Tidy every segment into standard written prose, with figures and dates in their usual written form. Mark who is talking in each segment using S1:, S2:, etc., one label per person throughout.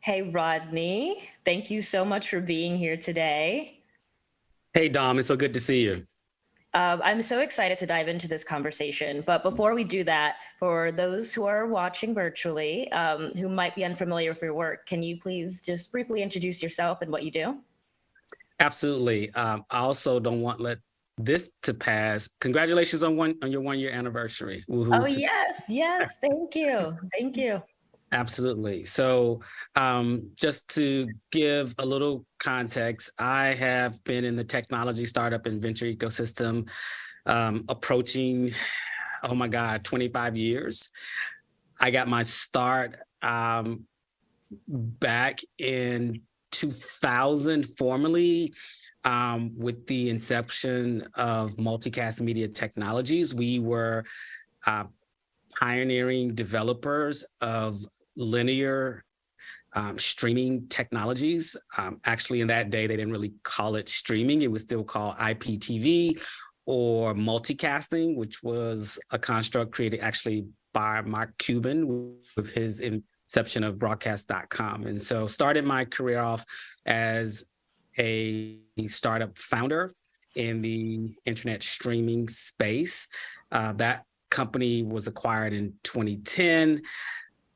S1: Hey, Rodney. Thank you so much for being here today.
S2: Hey, Dom, it's so good to see you.
S1: I'm so excited to dive into this conversation. But before we do that, for those who are watching virtually, who might be unfamiliar with your work, can you please just briefly introduce yourself and what you do?
S2: Absolutely. I also don't want let this to pass. Congratulations on your 1 year anniversary.
S1: Oh,
S2: Woohoo!
S1: yes, yes. Thank you. Thank you.
S2: Absolutely. So, just to give a little context, I have been in the technology startup and venture ecosystem approaching, oh my God, 25 years. I got my start back in 2000 formally with the inception of multicast media technologies. We were pioneering developers of linear streaming technologies. Actually, in that day, they didn't really call it streaming. It was still called IPTV or multicasting, which was a construct created actually by Mark Cuban with his inception of broadcast.com. And so started my career off as a startup founder in the internet streaming space. That company was acquired in 2010.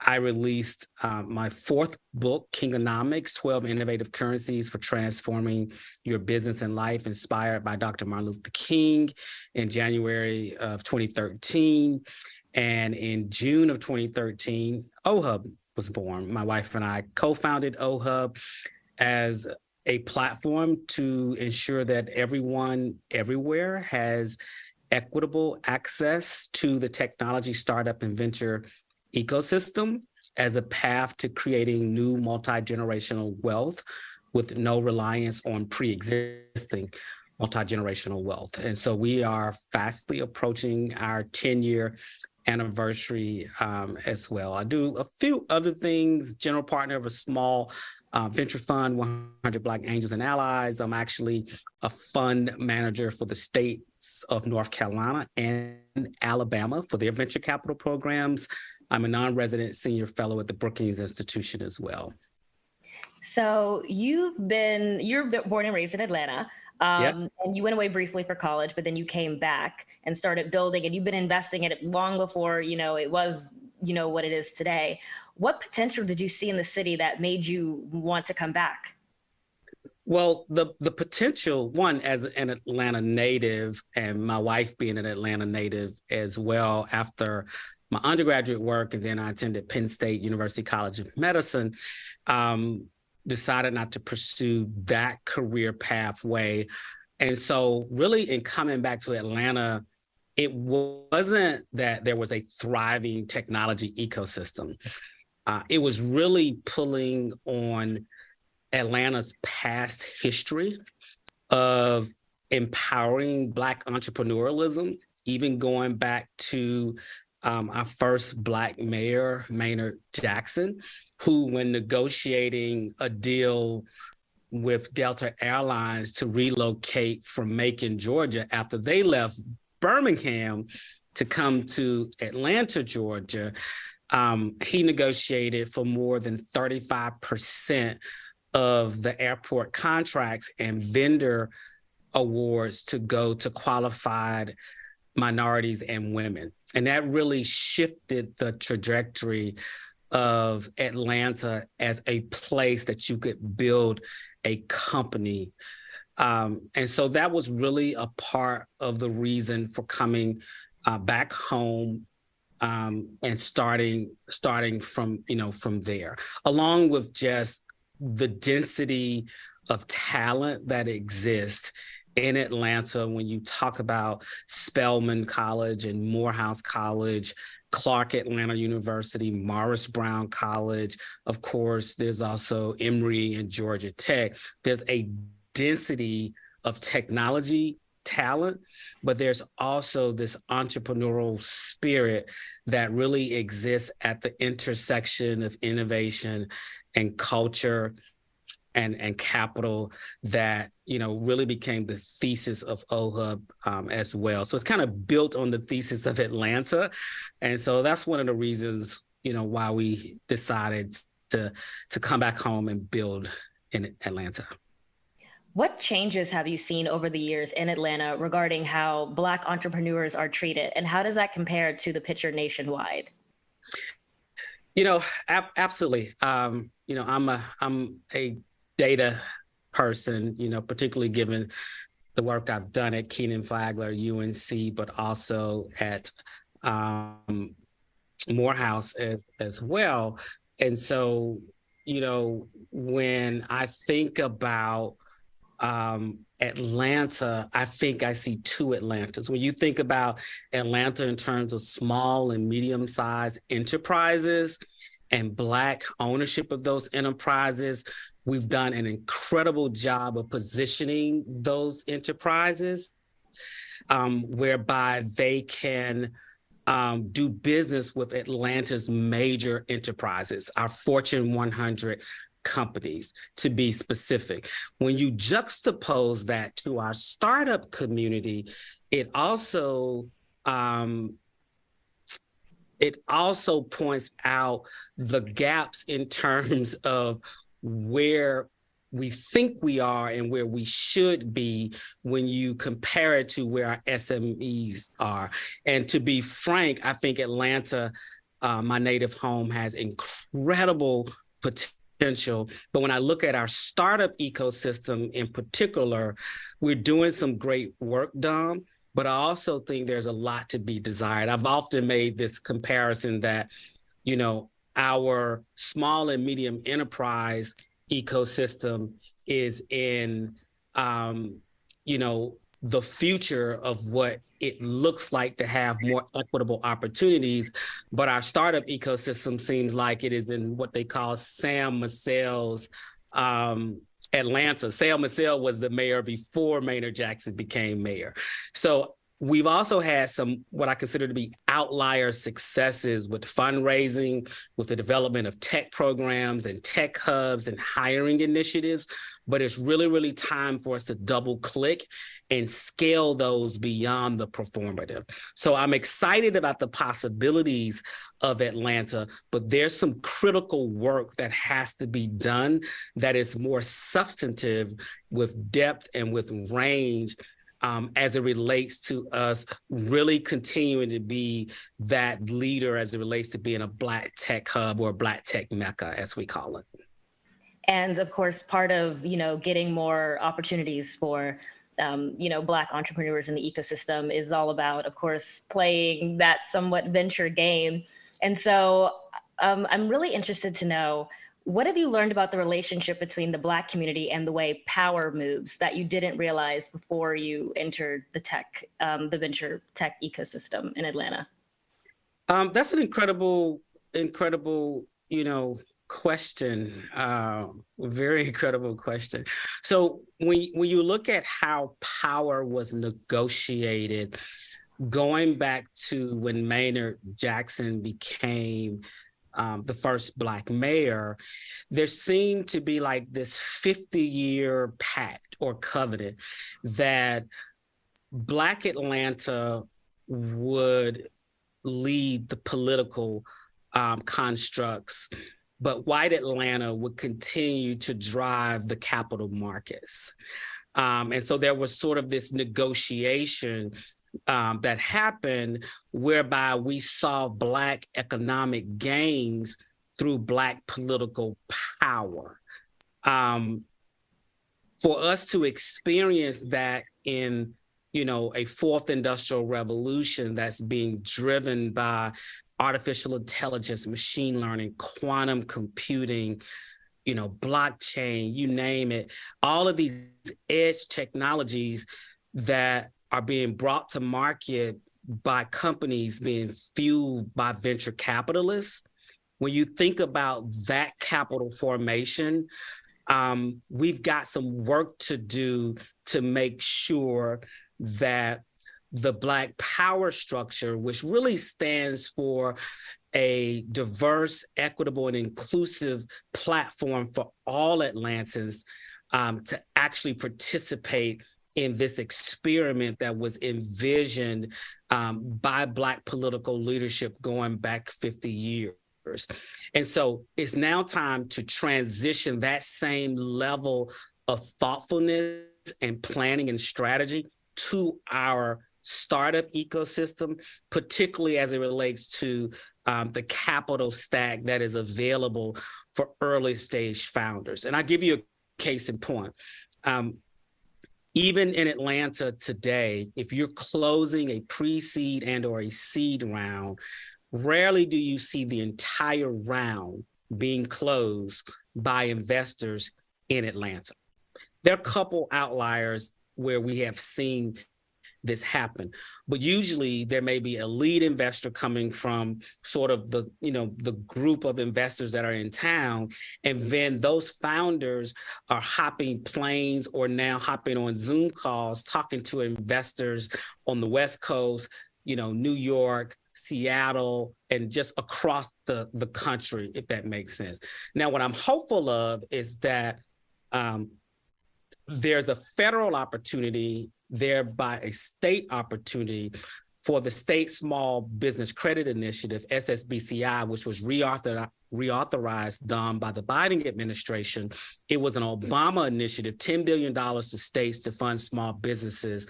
S2: I released my fourth book, Kingonomics, 12 Innovative Currencies for Transforming Your Business and Life, inspired by Dr. Martin Luther King in January of 2013. And in June of 2013, OHUB was born. My wife and I co-founded OHUB as a platform to ensure that everyone everywhere has equitable access to the technology startup and venture ecosystem as a path to creating new multi-generational wealth with no reliance on pre-existing multi-generational wealth. And so we are fastly approaching our 10-year anniversary as well. I do a few other things, general partner of a small venture fund, 100 Black Angels and Allies. I'm actually a fund manager for the states of North Carolina and Alabama for their venture capital programs. I'm a non-resident senior fellow at the Brookings Institution as well.
S1: So you're born and raised in Atlanta,
S2: Yeah.
S1: and you went away briefly for college, but then you came back and started building, and you've been investing in it long before, it was, what it is today. What potential did you see in the city that made you want to come back?
S2: Well, the potential, one, as an Atlanta native and my wife being an Atlanta native as well, after my undergraduate work, and then I attended Penn State University College of Medicine, decided not to pursue that career pathway. And so really in coming back to Atlanta, it wasn't that there was a thriving technology ecosystem. It was really pulling on Atlanta's past history of empowering Black entrepreneurialism, even going back to our first Black mayor, Maynard Jackson, who, when negotiating a deal with Delta Airlines to relocate from Macon, Georgia, after they left Birmingham to come to Atlanta, Georgia, he negotiated for more than 35% of the airport contracts and vendor awards to go to qualified minorities and women. And that really shifted the trajectory of Atlanta as a place that you could build a company. And so that was really a part of the reason for coming back home and starting from there, along with just the density of talent that exists in Atlanta when you talk about Spelman College and Morehouse College, Clark Atlanta University, Morris Brown College. Of course, there's also Emory and Georgia Tech. There's a density of technology talent, but there's also this entrepreneurial spirit that really exists at the intersection of innovation and culture and capital that, really became the thesis of OHUB as well. So it's kind of built on the thesis of Atlanta. And so that's one of the reasons, why we decided to come back home and build in Atlanta.
S1: What changes have you seen over the years in Atlanta regarding how Black entrepreneurs are treated, and how does that compare to the picture nationwide?
S2: Absolutely. I'm a data person, particularly given the work I've done at Keenan Flagler, UNC, but also at Morehouse as well. And so, when I think about Atlanta, I think I see two Atlantas. When you think about Atlanta in terms of small and medium-sized enterprises and Black ownership of those enterprises, we've done an incredible job of positioning those enterprises whereby they can do business with Atlanta's major enterprises, our Fortune 100 companies, to be specific. When you juxtapose that to our startup community, it also points out the gaps in terms of where we think we are and where we should be when you compare it to where our SMEs are. And to be frank, I think Atlanta, my native home, has incredible potential. But when I look at our startup ecosystem in particular, we're doing some great work, Dom, but I also think there's a lot to be desired. I've often made this comparison that, our small and medium enterprise ecosystem is in, the future of what it looks like to have more equitable opportunities. But our startup ecosystem seems like it is in what they call Sam Massell's Atlanta. Sam Massell was the mayor before Maynard Jackson became mayor. So we've also had some, what I consider to be outlier successes with fundraising, with the development of tech programs and tech hubs and hiring initiatives. But it's really, really time for us to double click and scale those beyond the performative. So I'm excited about the possibilities of Atlanta, but there's some critical work that has to be done that is more substantive, with depth and with range, as it relates to us really continuing to be that leader as it relates to being a Black tech hub or a Black tech mecca, as we call it.
S1: And of course, part of, getting more opportunities for, Black entrepreneurs in the ecosystem is all about, of course, playing that somewhat venture game. And so I'm really interested to know, what have you learned about the relationship between the Black community and the way power moves that you didn't realize before you entered the venture tech ecosystem in Atlanta?
S2: That's an incredible, question. Very incredible question. So when you look at how power was negotiated, going back to when Maynard Jackson became the first Black mayor, there seemed to be like this 50-year pact or covenant that Black Atlanta would lead the political constructs, but white Atlanta would continue to drive the capital markets. And so there was sort of this negotiation that happened whereby we saw Black economic gains through Black political power. For us to experience that in, a fourth industrial revolution that's being driven by artificial intelligence, machine learning, quantum computing, blockchain, you name it, all of these edge technologies that are being brought to market by companies being fueled by venture capitalists. When you think about that capital formation, we've got some work to do to make sure that the Black power structure, which really stands for a diverse, equitable, and inclusive platform for all Atlantans to actually participate in this experiment that was envisioned by Black political leadership going back 50 years. And so it's now time to transition that same level of thoughtfulness and planning and strategy to our startup ecosystem, particularly as it relates to the capital stack that is available for early stage founders. And I'll give you a case in point. Even in Atlanta today, if you're closing a pre-seed and or a seed round, rarely do you see the entire round being closed by investors in Atlanta. There are a couple outliers where we have seen this happen, but usually there may be a lead investor coming from sort of the group of investors that are in town, and then those founders are hopping planes or now hopping on Zoom calls, talking to investors on the West Coast, New York, Seattle, and just across the country, if that makes sense. Now, what I'm hopeful of is that there's a federal opportunity, thereby a state opportunity for the State Small Business Credit Initiative, SSBCI, which was reauthorized by the Biden administration. It was an Obama initiative, $10 billion to states to fund small businesses.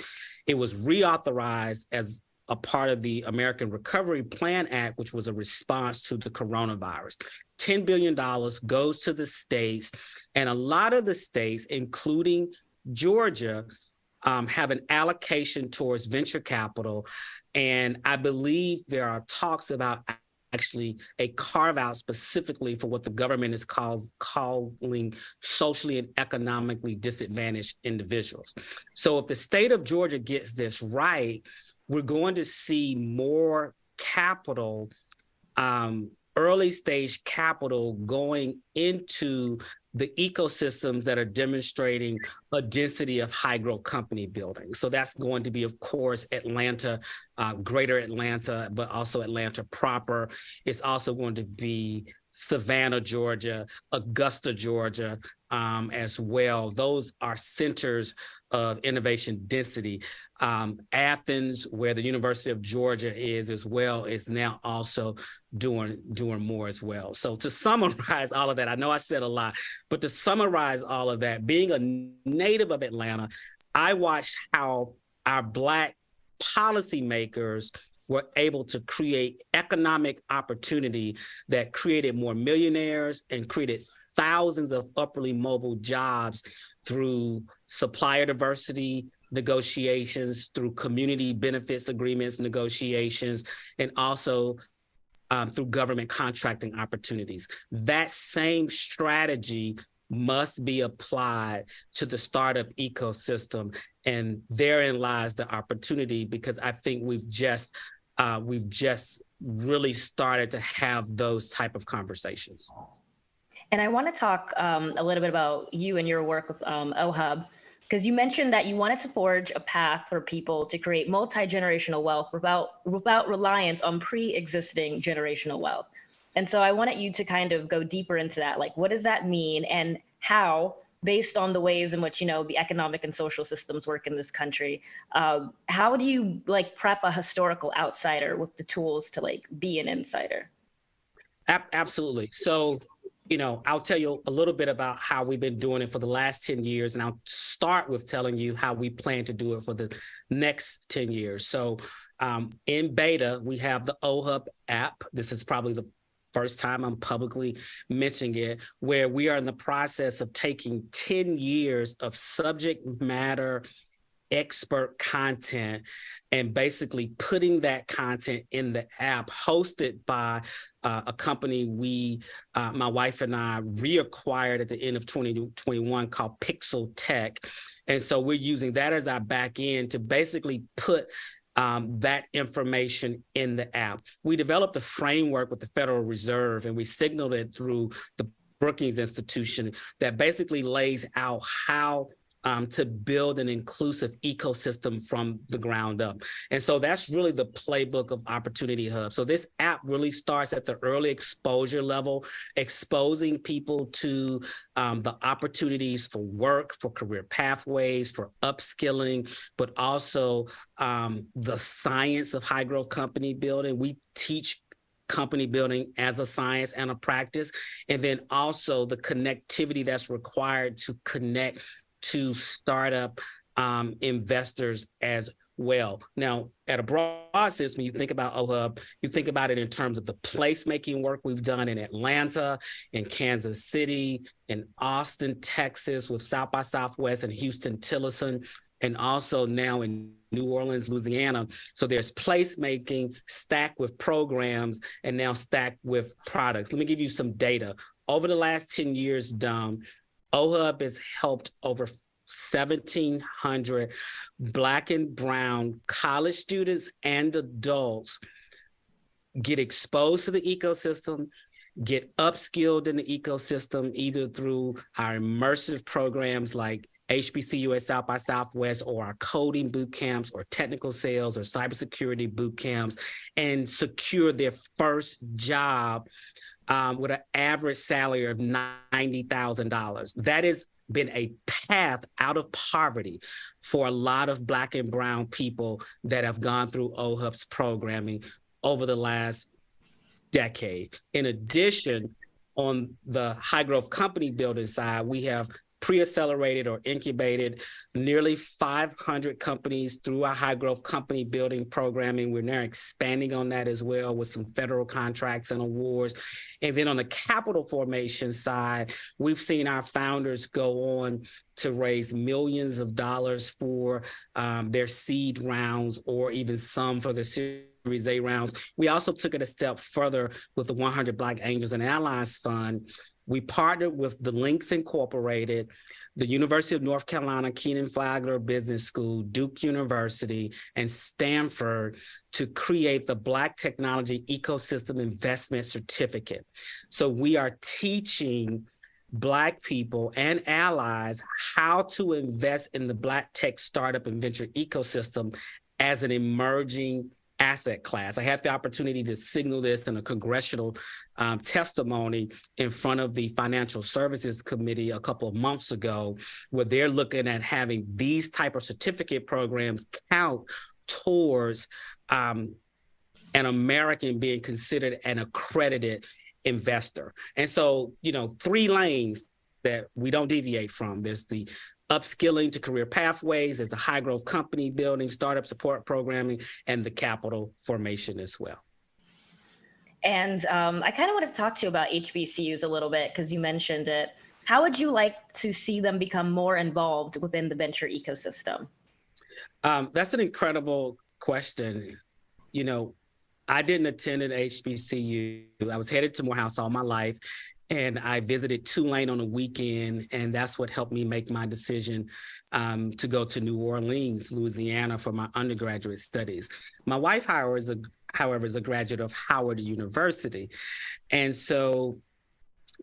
S2: It was reauthorized as a part of the American Recovery Plan Act, which was a response to the coronavirus. $10 billion goes to the states, and a lot of the states, including Georgia, have an allocation towards venture capital. And I believe there are talks about actually a carve out specifically for what the government is calling socially and economically disadvantaged individuals. So if the state of Georgia gets this right, we're going to see more capital, early stage capital going into the ecosystems that are demonstrating a density of high growth company building. So that's going to be, of course, Atlanta, greater Atlanta, but also Atlanta proper. It's also going to be Savannah, Georgia, Augusta, Georgia, as well. Those are centers of innovation density. Athens, where the University of Georgia is as well, is now also doing more as well. So to summarize all of that, I know I said a lot, but to summarize all of that, being a native of Atlanta, I watched how our Black policymakers were able to create economic opportunity that created more millionaires and created thousands of upwardly mobile jobs through supplier diversity negotiations, through community benefits agreements negotiations, and also through government contracting opportunities. That same strategy must be applied to the startup ecosystem, and therein lies the opportunity, because I think we've just really started to have those type of conversations.
S1: And I want to talk a little bit about you and your work with OHUB, because you mentioned that you wanted to forge a path for people to create multi-generational wealth without reliance on pre-existing generational wealth. And so I wanted you to kind of go deeper into that. Like, what does that mean, and how, based on the ways in which, the economic and social systems work in this country, how do you prep a historical outsider with the tools to be an insider?
S2: Absolutely. So, I'll tell you a little bit about how we've been doing it for the last 10 years, and I'll start with telling you how we plan to do it for the next 10 years. So in beta, we have the OHUB app. This is probably the first time I'm publicly mentioning it, where we are in the process of taking 10 years of subject matter expert content and basically putting that content in the app, hosted by a company my wife and I reacquired at the end of 2021 called Pixel Tech. And so we're using that as our back end to basically put that information in the app. We developed a framework with the Federal Reserve, and we signaled it through the Brookings Institution that basically lays out how to build an inclusive ecosystem from the ground up. And so that's really the playbook of Opportunity Hub. So this app really starts at the early exposure level, exposing people to the opportunities for work, for career pathways, for upskilling, but also the science of high growth company building. We teach company building as a science and a practice, and then also the connectivity that's required to connect to startup investors as well. Now, at a broad sense, when you think about OHUB, you think about it in terms of the placemaking work we've done in Atlanta, in Kansas City, in Austin, Texas, with South by Southwest and Houston Tillerson, and also now in New Orleans, Louisiana. So there's placemaking stacked with programs and now stacked with products. Let me give you some data. Over the last 10 years, OHUB has helped over 1,700 Black and Brown college students and adults get exposed to the ecosystem, get upskilled in the ecosystem, either through our immersive programs like HBCU at South by Southwest, or our coding boot camps, or technical sales, or cybersecurity boot camps, and secure their first job with an average salary of $90,000. That has been a path out of poverty for a lot of Black and Brown people that have gone through OHUB's programming over the last decade. In addition, on the high growth company building side, we have pre-accelerated or incubated nearly 500 companies through our high growth company building programming. We're now expanding on that as well with some federal contracts and awards. And then on the capital formation side, we've seen our founders go on to raise millions of dollars for their seed rounds, or even some for their Series A rounds. We also took it a step further with the 100 Black Angels and Allies Fund. We partnered with the Links Incorporated, the University of North Carolina Kenan Flagler Business School, Duke University, and Stanford to create the Black Technology Ecosystem Investment Certificate. So we are teaching Black people and allies how to invest in the Black tech startup and venture ecosystem as an emerging asset class. I had the opportunity to signal this in a congressional testimony in front of the Financial Services Committee a couple of months ago, where they're looking at having these type of certificate programs count towards an American being considered an accredited investor. And so, 3 lanes that we don't deviate from. There's the upskilling to career pathways, there's the high growth company building, startup support programming, and the capital formation as well.
S1: And I kind of want to talk to you about HBCUs a little bit, because you mentioned it. How would you like to see them become more involved within the venture ecosystem?
S2: That's an incredible question. I didn't attend an HBCU. I was headed to Morehouse all my life, and I visited Tulane on a weekend, and that's what helped me make my decision to go to New Orleans, Louisiana for my undergraduate studies. My wife, however, is a graduate of Howard University. And so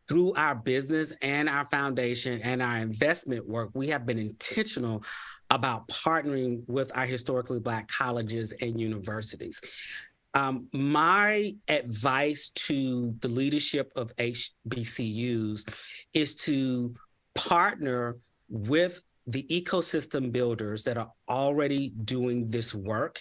S2: through our business and our foundation and our investment work, we have been intentional about partnering with our historically Black colleges and universities. My advice to the leadership of HBCUs is to partner with the ecosystem builders that are already doing this work,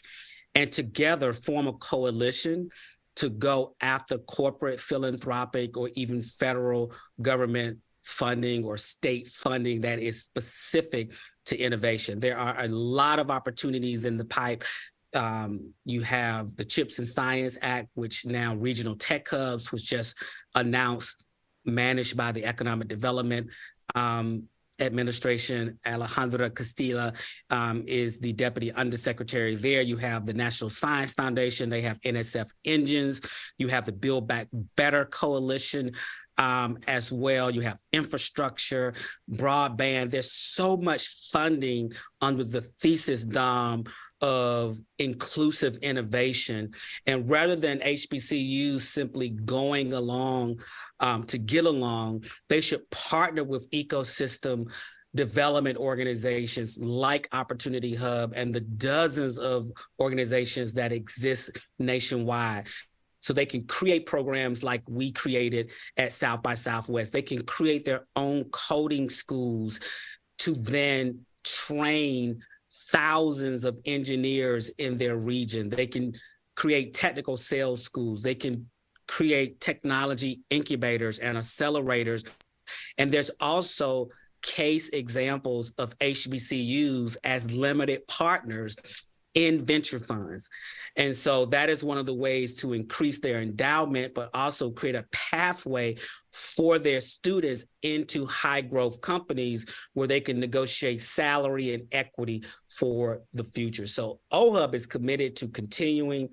S2: and together form a coalition to go after corporate, philanthropic, or even federal government funding or state funding that is specific to innovation. There are a lot of opportunities in the pipe. You have the CHIPS and Science Act, which now Regional Tech Hubs was just announced, managed by the Economic Development Administration. Alejandra Castilla is the Deputy Undersecretary there. You have the National Science Foundation. They have NSF Engines. You have the Build Back Better Coalition as well. You have infrastructure, broadband. There's so much funding under the thesis, Dom, of inclusive innovation. And rather than HBCUs simply going along to get along, they should partner with ecosystem development organizations like Opportunity Hub and the dozens of organizations that exist nationwide. So they can create programs like we created at South by Southwest. They can create their own coding schools to then train thousands of engineers in their region. They can create technical sales schools. They can create technology incubators and accelerators. And there's also case examples of HBCUs as limited partners in venture funds. And so that is one of the ways to increase their endowment, but also create a pathway for their students into high growth companies where they can negotiate salary and equity for the future. So OHUB is committed to continuing,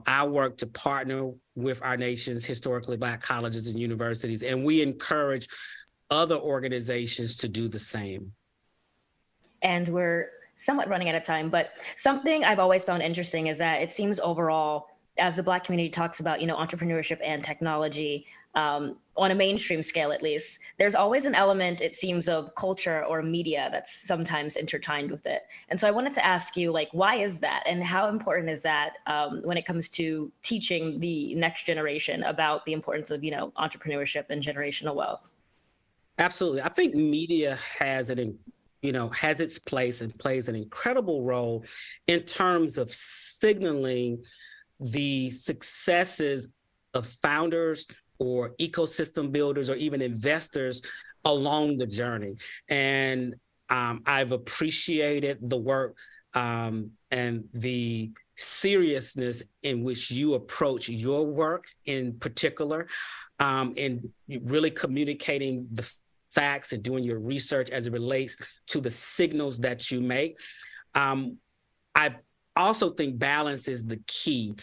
S2: our work to partner with our nation's historically Black colleges and universities, and we encourage other organizations to do the same.
S1: And we're somewhat running out of time, but something I've always found interesting is that it seems overall, as the Black community talks about, entrepreneurship and technology, on a mainstream scale at least, there's always an element, it seems, of culture or media that's sometimes intertwined with it. And so I wanted to ask you, why is that? And how important is that when it comes to teaching the next generation about the importance of, entrepreneurship and generational wealth?
S2: Absolutely. I think media has its place and plays an incredible role in terms of signaling the successes of founders or ecosystem builders or even investors along the journey. And I've appreciated the work and the seriousness in which you approach your work in particular, in really communicating the facts and doing your research as it relates to the signals that you make. I also think balance is the key,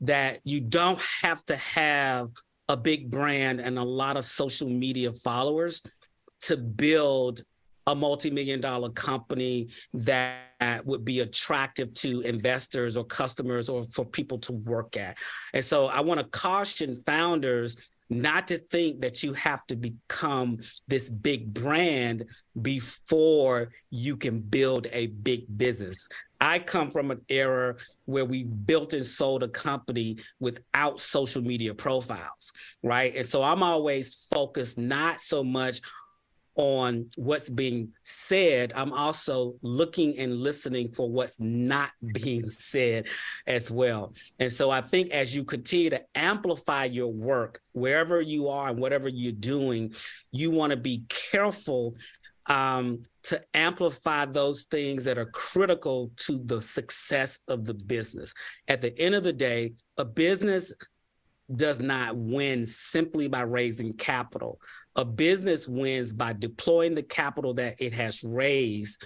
S2: that you don't have to have a big brand and a lot of social media followers to build a multi-million-dollar company that would be attractive to investors or customers or for people to work at. And so I want to caution founders not to think that you have to become this big brand before you can build a big business. I come from an era where we built and sold a company without social media profiles, right? And so I'm always focused not so much on what's being said. I'm also looking and listening for what's not being said as well. And so I think as you continue to amplify your work, wherever you are and whatever you're doing, you want to be careful to amplify those things that are critical to the success of the business. At the end of the day, a business does not win simply by raising capital. A business wins by deploying the capital that it has raised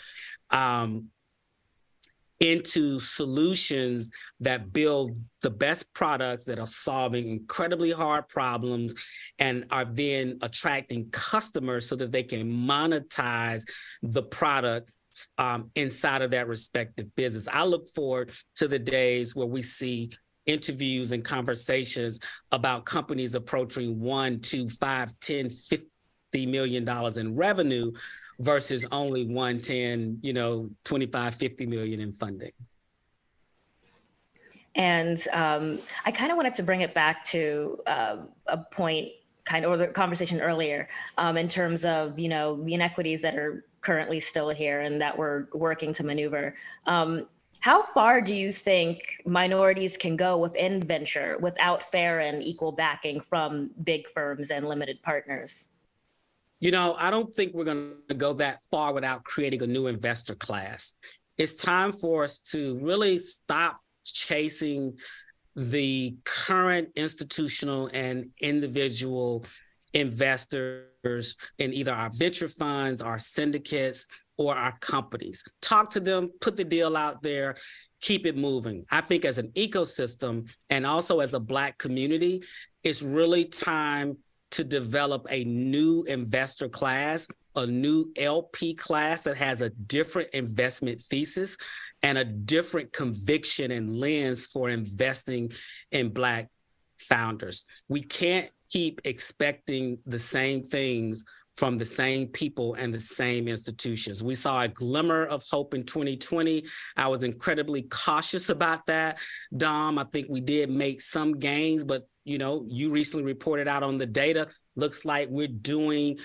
S2: into solutions that build the best products that are solving incredibly hard problems and are then attracting customers so that they can monetize the product inside of that respective business. I look forward to the days where we see interviews and conversations about companies approaching $1, $2, $5, $10, $50 million in revenue versus only 1, 10, 25, 50 million in funding.
S1: And I kind of wanted to bring it back to a point or the conversation earlier in terms of, the inequities that are currently still here and that we're working to maneuver. How far do you think minorities can go within venture without fair and equal backing from big firms and limited partners?
S2: I don't think we're going to go that far without creating a new investor class. It's time for us to really stop chasing the current institutional and individual investors in either our venture funds, our syndicates, or our companies. Talk to them, put the deal out there, keep it moving. I think as an ecosystem and also as a Black community, it's really time to develop a new investor class, a new LP class that has a different investment thesis and a different conviction and lens for investing in Black founders. We can't keep expecting the same things from the same people and the same institutions. We saw a glimmer of hope in 2020. I was incredibly cautious about that, Dom. I think we did make some gains, but you recently reported out on the data. Looks like we're doing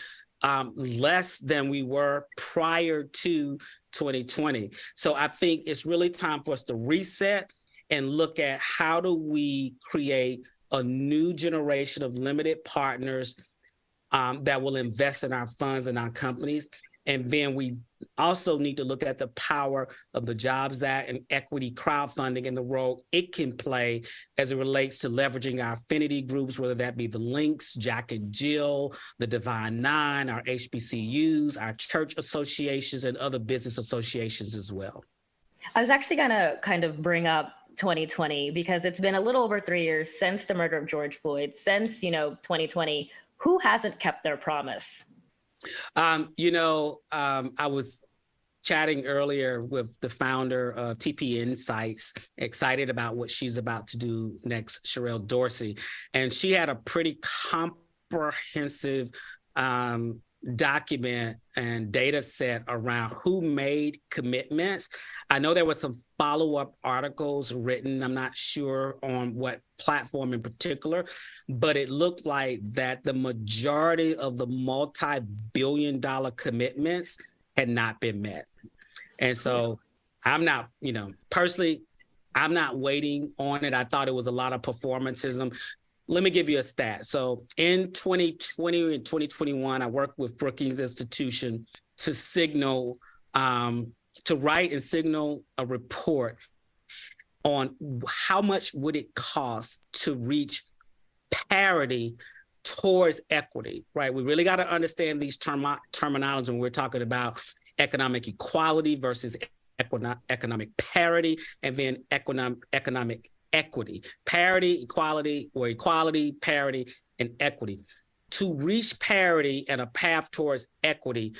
S2: less than we were prior to 2020. So I think it's really time for us to reset and look at how do we create a new generation of limited partners that will invest in our funds and our companies. And then we also need to look at the power of the Jobs Act and equity crowdfunding and the role it can play as it relates to leveraging our affinity groups, whether that be the Links, Jack and Jill, the Divine Nine, our HBCUs, our church associations, and other business associations as well.
S1: I was actually going to kind of bring up 2020 because it's been a little over 3 years since the murder of George Floyd, since, 2020. Who hasn't kept their promise?
S2: I was chatting earlier with the founder of TP Insights, excited about what she's about to do next, Sherelle Dorsey. And she had a pretty comprehensive document and data set around who made commitments. I know there were some follow-up articles written, I'm not sure on what platform in particular, but it looked like that the majority of the multi-billion-dollar commitments had not been met. And so I'm not, personally, I'm not waiting on it. I thought it was a lot of performantism. Let me give you a stat. So in 2020 and 2021, I worked with Brookings Institution to signal, to write and signal a report on how much would it cost to reach parity towards equity, right? We really got to understand these terminology when we're talking about economic equality versus economic parity, and then economic equity. Parity, equality, or equality, parity, and equity. To reach parity and a path towards equity,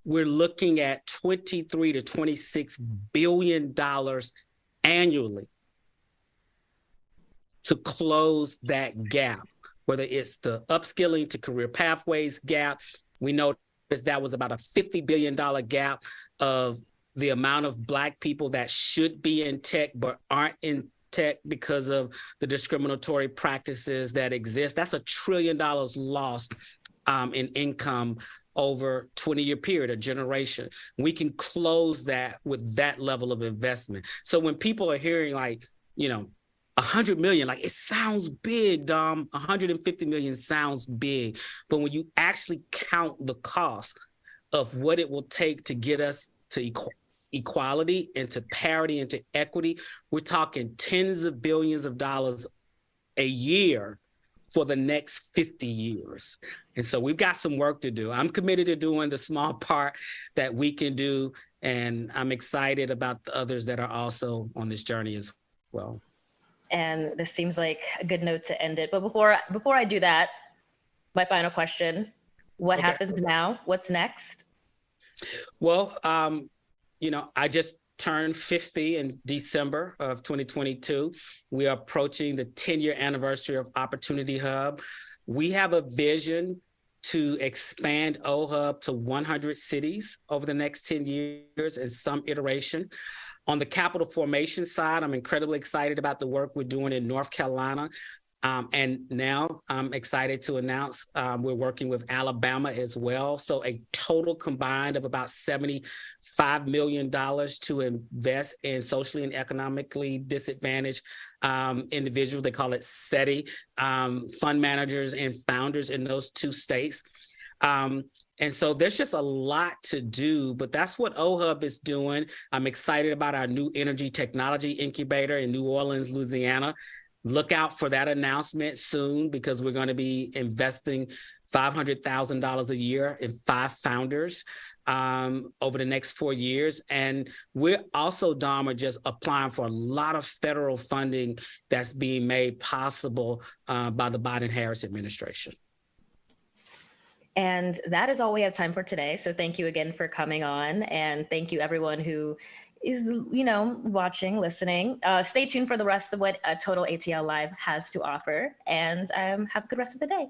S2: we're looking at $23 to $26 billion annually to close that gap, whether it's the upskilling to career pathways gap. We know that was about a $50 billion gap of the amount of Black people that should be in tech but aren't in tech because of the discriminatory practices that exist. That's $1 trillion lost in income over 20-year period, a generation. We can close that with that level of investment. So when people are hearing like, 100 million, like it sounds big, Dom. 150 million sounds big. But when you actually count the cost of what it will take to get us to equality and to parity and to equity, we're talking tens of billions of dollars a year for the next 50 years. And so we've got some work to do. I'm committed to doing the small part that we can do. And I'm excited about the others that are also on this journey as well.
S1: And this seems like a good note to end it. But before I do that, my final question, what happens now? What's next?
S2: Well, I just turned 50 in December of 2022. We are approaching the 10-year anniversary of Opportunity Hub. We have a vision to expand OHUB to 100 cities over the next 10 years in some iteration. On the capital formation side, I'm incredibly excited about the work we're doing in North Carolina. And now I'm excited to announce we're working with Alabama as well. So a total combined of about $75 million to invest in socially and economically disadvantaged individuals. They call it SETI, fund managers and founders in those two states. And so there's just a lot to do, but that's what OHUB is doing. I'm excited about our new energy technology incubator in New Orleans, Louisiana. Look out for that announcement soon because we're going to be investing $500,000 a year in 5 founders over the next 4 years. And we're also, Dom, are just applying for a lot of federal funding that's being made possible by the Biden-Harris administration.
S1: And that is all we have time for today. So thank you again for coming on. And thank you everyone who is, watching, listening. Stay tuned for the rest of what Total ATL Live has to offer. And have a good rest of the day.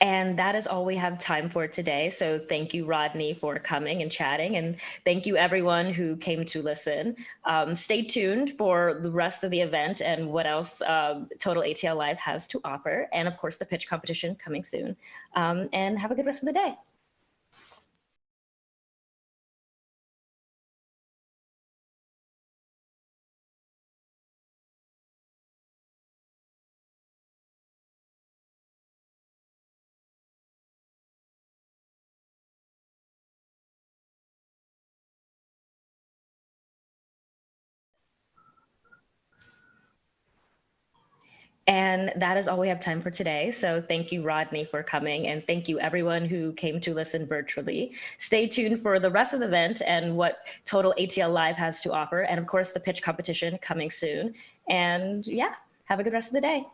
S1: And that is all we have time for today. So thank you, Rodney, for coming and chatting. And thank you, everyone who came to listen. Stay tuned for the rest of the event and what else Total ATL Live has to offer. And of course, the pitch competition coming soon. And have a good rest of the day. And that is all we have time for today. So thank you, Rodney, for coming. And thank you, everyone who came to listen virtually. Stay tuned for the rest of the event and what Total ATL Live has to offer. And of course, the pitch competition coming soon. And yeah, have a good rest of the day.